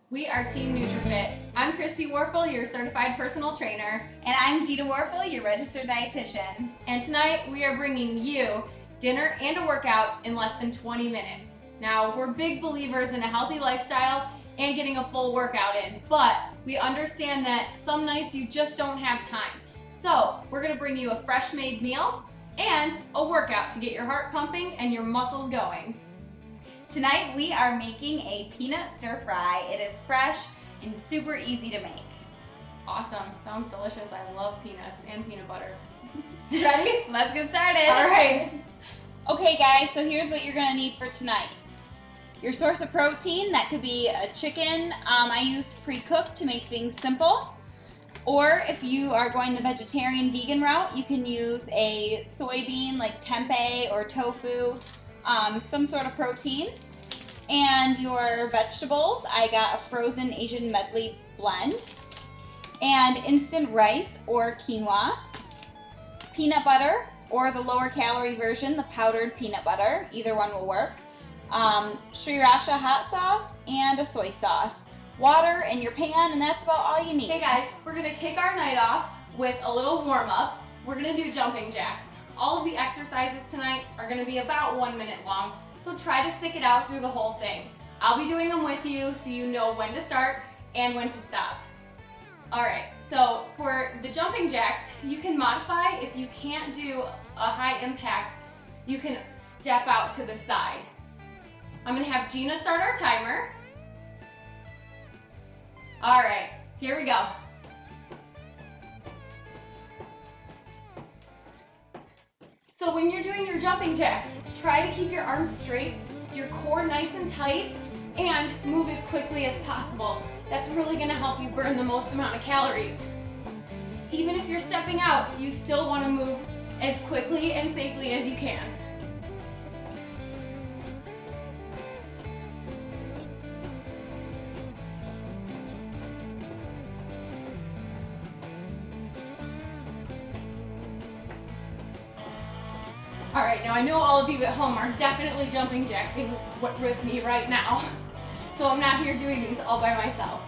We are Team NutriFit. I'm Kristi Worful, your certified personal trainer. And I'm Gina Worful, your registered dietitian. And tonight we are bringing you dinner and a workout in less than 20 minutes. Now, we're big believers in a healthy lifestyle and getting a full workout in, but we understand that some nights you just don't have time. So we're gonna bring you a fresh made meal and a workout to get your heart pumping and your muscles going. Tonight we are making a peanut stir fry. It is fresh and super easy to make. Awesome, sounds delicious. I love peanuts and peanut butter. Ready? Let's get started. All right. Okay guys, so here's what you're gonna need for tonight. Your source of protein, that could be a chicken. I used pre-cooked to make things simple. Or if you are going the vegetarian vegan route, you can use a soybean like tempeh or tofu, some sort of protein. And your vegetables, I got a frozen Asian medley blend. And instant rice or quinoa. Peanut butter, or the lower calorie version, the powdered peanut butter. Either one will work. Sriracha hot sauce and a soy sauce. Water in your pan, and that's about all you need. Hey guys, we're gonna kick our night off with a little warm up. We're gonna do jumping jacks. All of the exercises tonight are gonna be about 1 minute long, so try to stick it out through the whole thing. I'll be doing them with you so you know when to start and when to stop. All right, so for the jumping jacks, you can modify. If you can't do a high impact, you can step out to the side. I'm gonna have Gina start our timer. All right, here we go. So when you're doing your jumping jacks, try to keep your arms straight, your core nice and tight, and move as quickly as possible. That's really gonna help you burn the most amount of calories. Even if you're stepping out, you still wanna move as quickly and safely as you can. All right, now I know all of you at home are definitely jumping jacking with me right now, so I'm not here doing these all by myself.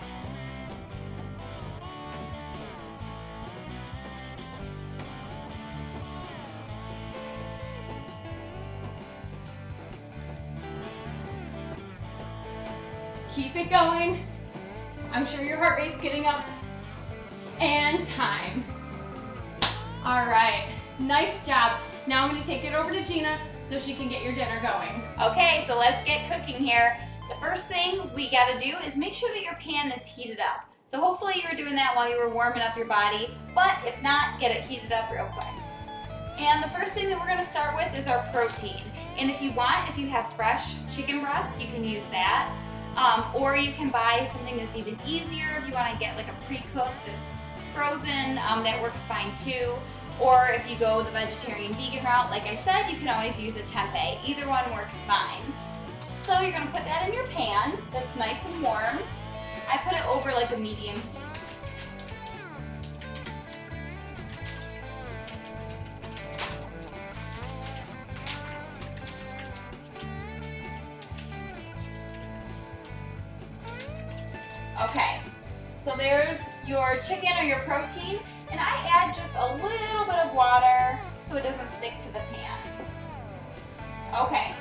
Keep it going. I'm sure your heart rate's getting up. And time. All right, nice job. Now I'm gonna take it over to Gina so she can get your dinner going. Okay, so let's get cooking here. The first thing we gotta do is make sure that your pan is heated up. So hopefully you were doing that while you were warming up your body, but if not, get it heated up real quick. And the first thing that we're gonna start with is our protein. And if you want, if you have fresh chicken breasts, you can use that. Or you can buy something that's even easier if you wanna get like a pre-cooked that's frozen, that works fine too. Or if you go the vegetarian vegan route, like I said, you can always use a tempeh. Either one works fine. So you're gonna put that in your pan that's nice and warm. I put it over like a medium heat. Okay, so there's your chicken or your protein, and I add just a little bit of water so it doesn't stick to the pan. Okay,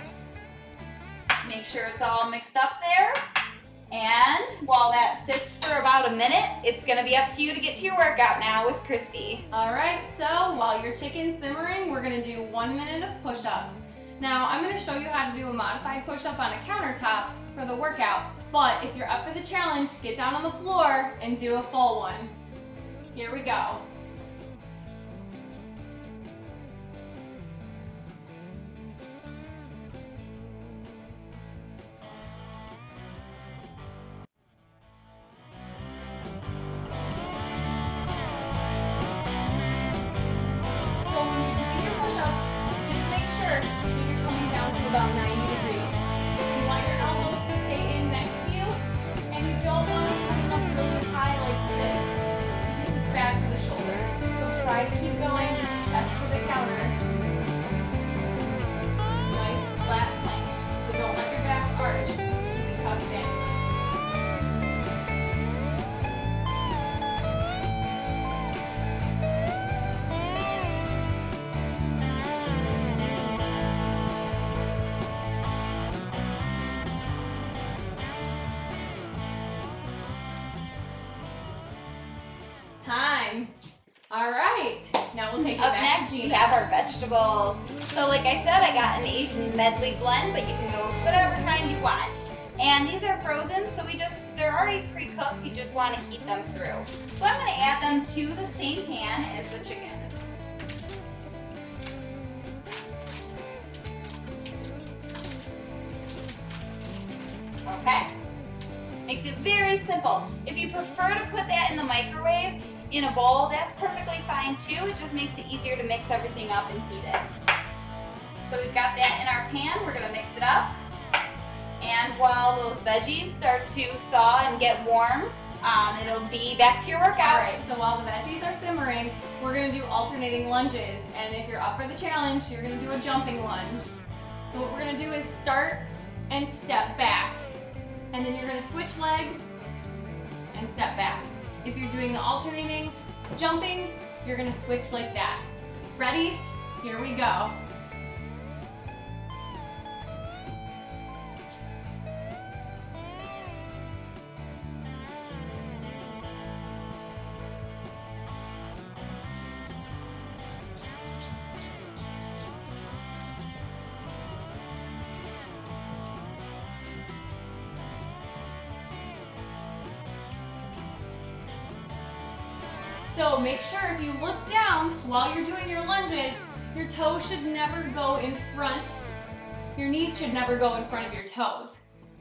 make sure it's all mixed up there, and while that sits for about a minute, it's gonna be up to you to get to your workout now with Kristi. All right, so while your chicken's simmering, we're gonna do 1 minute of push-ups. Now, I'm gonna show you how to do a modified push-up on a countertop for the workout, but if you're up for the challenge, get down on the floor and do a full one. Here we go. So when you're doing your push-ups, just make sure that you're coming down to about 90 degrees. You want your elbows to stay in next to you, and you don't want them coming up really high like this, because it's bad for the shoulders. All right, now we'll take it Up back next, to we Gina. have our vegetables. So like I said, I got an Asian medley blend, but you can go with whatever kind you want. And these are frozen, so they're already pre-cooked, you just want to heat them through. So I'm going to add them to the same pan as the chicken. Okay? Makes it very simple. If you prefer to put that in the microwave in a bowl, that's perfectly fine too. It just makes it easier to mix everything up and heat it. So we've got that in our pan, we're gonna mix it up. And while those veggies start to thaw and get warm, it'll be back to your workout. All right, so while the veggies are simmering, we're gonna do alternating lunges. And if you're up for the challenge, you're gonna do a jumping lunge. So what we're gonna do is start and step back. And then you're gonna switch legs and step back. If you're doing the alternating jumping, you're gonna switch like that. Ready? Here we go. So make sure if you look down while you're doing your lunges, your toes should never go in front. Your knees should never go in front of your toes.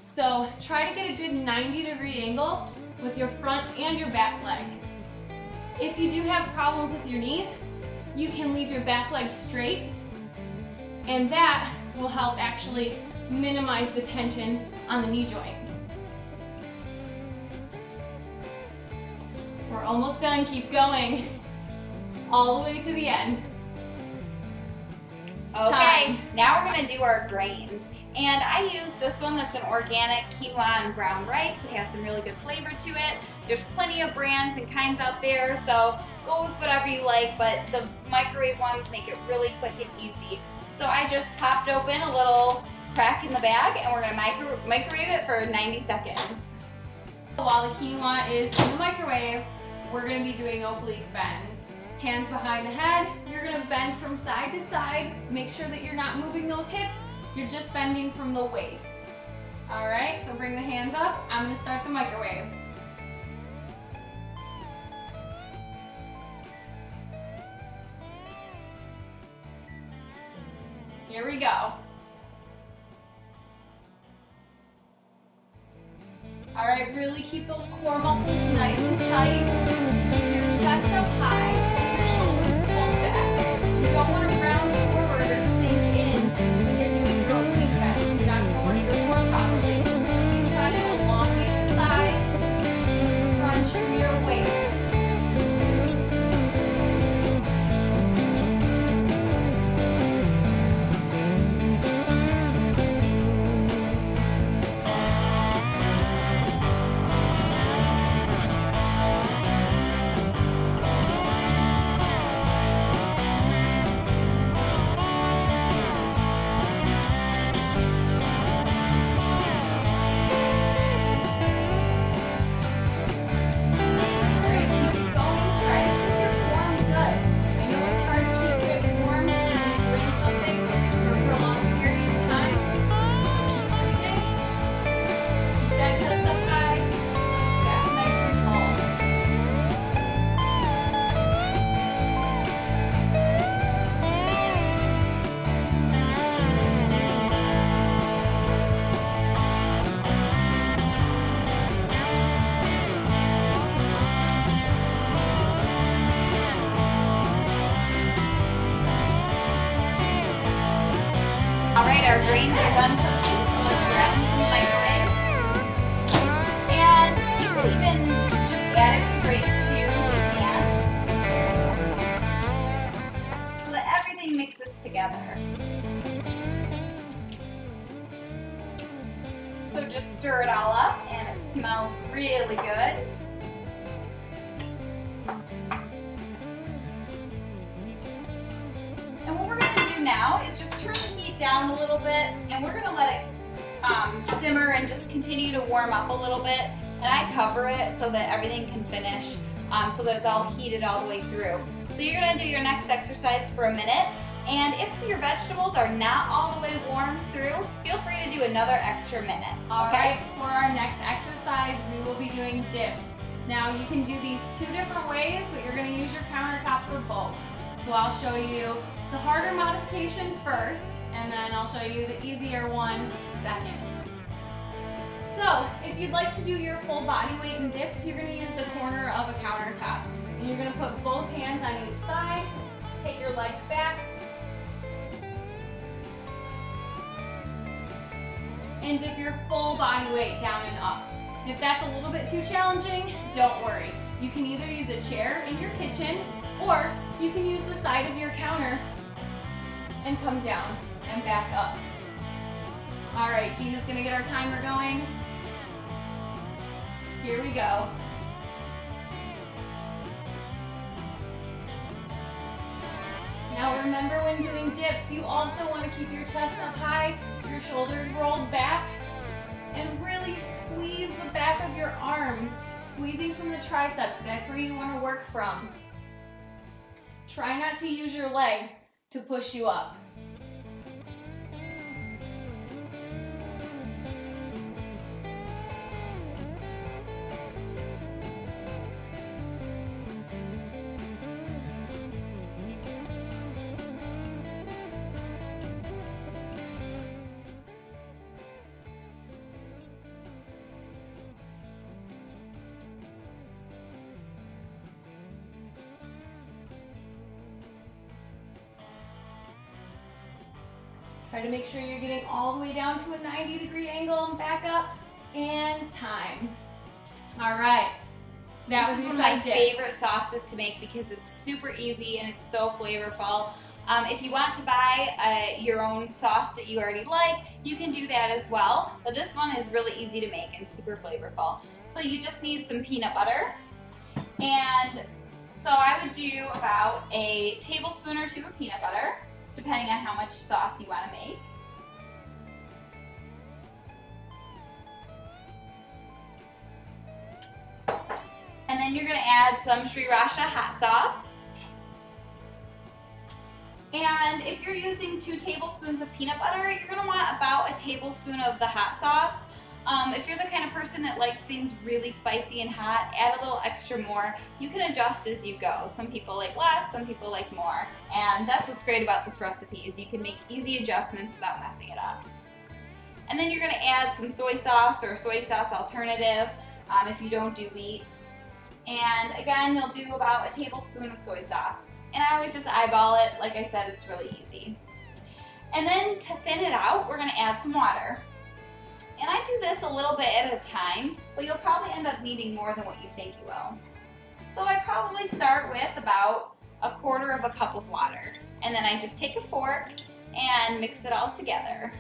So try to get a good 90-degree angle with your front and your back leg. If you do have problems with your knees, you can leave your back leg straight, and that will help actually minimize the tension on the knee joint. We're almost done, keep going. All the way to the end. Okay, now we're gonna do our grains. And I use this one that's an organic quinoa and brown rice. It has some really good flavor to it. There's plenty of brands and kinds out there, so go with whatever you like, but the microwave ones make it really quick and easy. So I just popped open a little crack in the bag, and we're gonna microwave it for 90 seconds. While the quinoa is in the microwave, we're gonna be doing oblique bends. Hands behind the head, you're gonna bend from side to side. Make sure that you're not moving those hips, you're just bending from the waist. All right, so bring the hands up. I'm gonna start the microwave. Here we go. All right, really keep those core muscles nice and tight. Keep your chest up high and your shoulders pulled back. You don't want to round forward or sink in when you're doing your oblique bends. You're not going to work your core properly. So really try to elongate the sides, crunch through your waist. Our grains are done cooking, so let's grab them from the microwave. And you can even just add it straight to the pan so that everything mixes together. So just stir it all up, and it smells really good. And what we're going to do now is just turn the heat down a little bit, and we're going to let it simmer and just continue to warm up a little bit. And I cover it so that everything can finish so that it's all heated all the way through. So you're gonna do your next exercise for a minute, and if your vegetables are not all the way warmed through, feel free to do another extra minute. All right, for our next exercise, we will be doing dips. Now you can do these two different ways, but you're gonna use your countertop for both. So I'll show you the harder modification first, and then I'll show you the easier one second. So if you'd like to do your full body weight in dips, you're gonna use the corner of a countertop. And you're gonna put both hands on each side, take your legs back, and dip your full body weight down and up. If that's a little bit too challenging, don't worry. You can either use a chair in your kitchen, or you can use the side of your counter and come down and back up. All right, Gina's gonna get our timer going. Here we go. Now remember, when doing dips, you also want to keep your chest up high, your shoulders rolled back, and really squeeze the back of your arms, squeezing from the triceps. That's where you want to work from. Try not to use your legs to push you up. Try to make sure you're getting all the way down to a 90-degree angle and back up, and time. All right, that was your side dips. This is one of my favorite sauces to make because it's super easy and it's so flavorful. If you want to buy your own sauce that you already like, you can do that as well, but this one is really easy to make and super flavorful. So you just need some peanut butter, and so I would do about a tablespoon or two of peanut butter, depending on how much sauce you want to make. And then you're going to add some Sriracha hot sauce. And if you're using 2 tablespoons of peanut butter, you're going to want about a tablespoon of the hot sauce. If you're the kind of person that likes things really spicy and hot, add a little extra more. You can adjust as you go. Some people like less, some people like more. And that's what's great about this recipe, is you can make easy adjustments without messing it up. And then you're going to add some soy sauce or a soy sauce alternative if you don't do wheat. And again, you'll do about a tablespoon of soy sauce. And I always just eyeball it. Like I said, it's really easy. And then to thin it out, we're going to add some water. And I do this a little bit at a time, but you'll probably end up needing more than what you think you will. So I probably start with about a quarter of a cup of water. And then I just take a fork and mix it all together.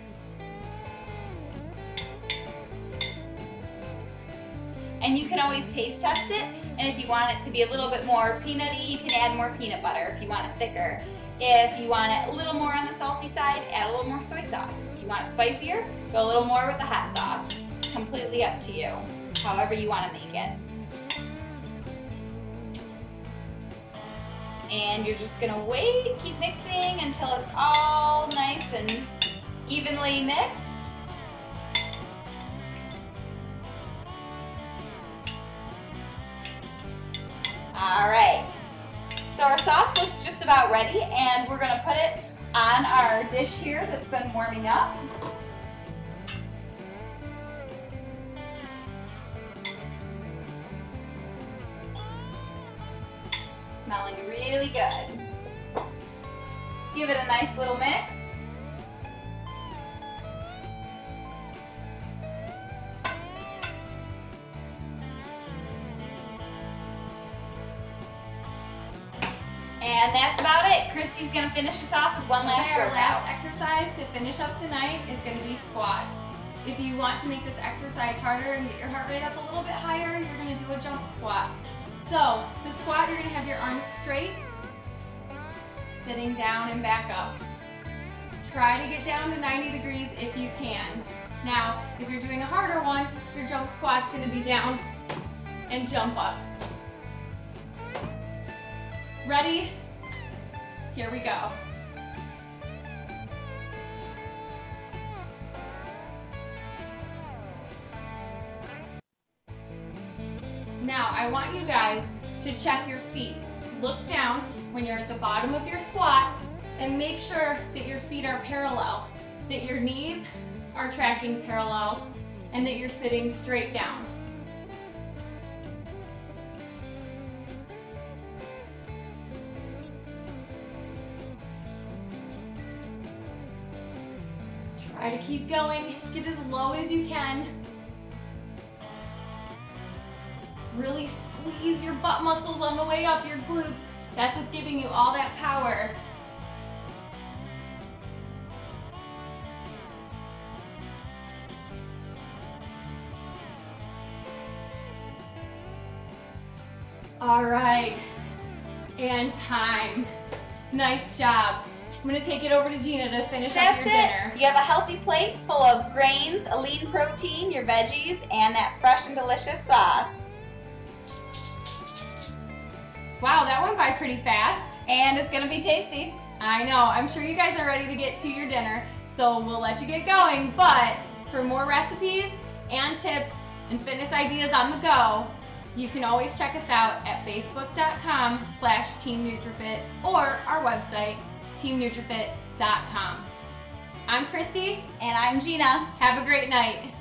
And you can always taste test it. And if you want it to be a little bit more peanutty, you can add more peanut butter if you want it thicker. If you want it a little more on the salty side, add a little more soy sauce. If you want it spicier, go a little more with the hot sauce. Completely up to you, however you want to make it. And you're just going to wait, keep mixing until it's all nice and evenly mixed. All right. So our sauce looks just about ready, and we're going to put it on our dish here that's been warming up. Smelling really good. Give it a nice little mix. And that's about it. Kristi's gonna finish us off with one last workout. Our last exercise to finish up the night is gonna be squats. If you want to make this exercise harder and get your heart rate up a little bit higher, you're gonna do a jump squat. So, the squat, you're gonna have your arms straight, sitting down and back up. Try to get down to 90 degrees if you can. Now, if you're doing a harder one, your jump squat's gonna be down and jump up. Ready? Here we go. Now, I want you guys to check your feet. Look down when you're at the bottom of your squat and make sure that your feet are parallel, that your knees are tracking parallel, and that you're sitting straight down. Try to keep going. Get as low as you can. Really squeeze your butt muscles on the way up, your glutes. That's what's giving you all that power. All right, and time. Nice job. I'm gonna take it over to Gina to finish up your dinner. You have a healthy plate full of grains, a lean protein, your veggies, and that fresh and delicious sauce. Wow, that went by pretty fast. And it's gonna be tasty. I know, I'm sure you guys are ready to get to your dinner, so we'll let you get going, but for more recipes and tips and fitness ideas on the go, you can always check us out at facebook.com/Team NutriFit or our website, teamnutrifit.com. I'm Kristi. And I'm Gina. Have a great night.